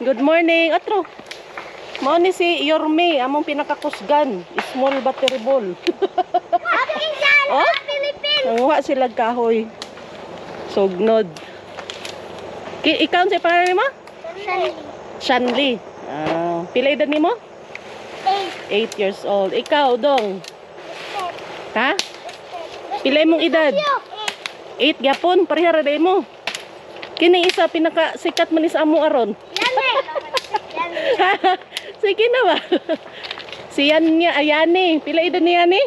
Good morning. Atro. Mao ni si Yorme, among pinakakusgan. Small but terrible. Oh? Nanguha sila kahoy. Sognod. Ikaw sa pangalan mo? Shanli. Pila edad nimo? 8 years old. Ikaw, dong? Ha? Pila mong edad? 8 gyapon, parehara day mo. Kini isa pinakasikat man ni sa amo aron. Sige na ba? Si Ayani, pila edad ni Yani?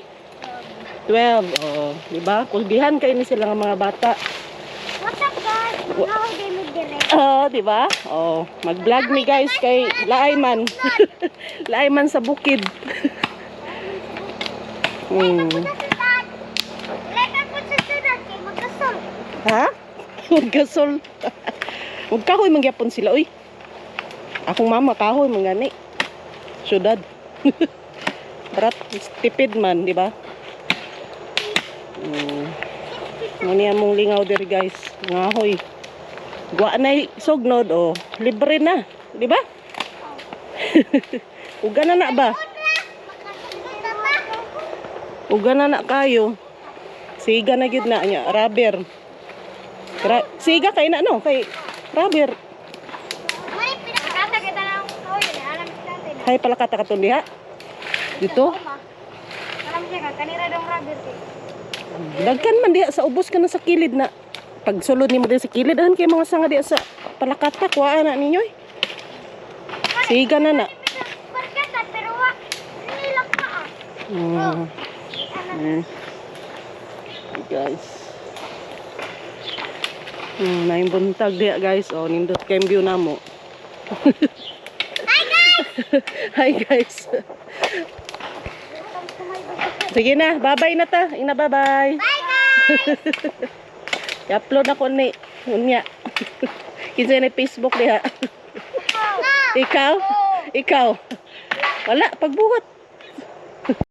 12. Oh, di ba? Kulbihan kayo ni sila ng mga bata. What's up guys? How they made direct? Di ba? Oh, mag-vlog ni guys kay Laayman. Laayman sa bukid. Ha? Magkasol. Magkahoy mangyapon sila, uy. Akong mama kahoy mangani. Syudad. Berat tipid man, di ba? Muni among lingaw diri guys. Ngahoy. Guwa na sognod oh. Libre na, di ba? Uga na ba? Uga na kayo. Siga na gid na nya, rubber. Siga kay na no, kay rubber. Hay pala kata katon diha. Dito. Kanira dong rubber. Dagkan man diha sa ubos ka na sa kilid na. Pag sulod nimo diha sa kilid ahan kay mga sanga diha sa palakata kuha na ninyo. Siga na na. Pero wa nilak pa. Guys. Naing buntag diha guys. Oh, nindot kay view namo. Hi guys. Sige na, bye-bye na ta. Ina bye-bye. Bye guys. I-upload ako ni unya. Kinsa ni Facebook diha. Ikaw? Ikaw. Wala pagbuhat.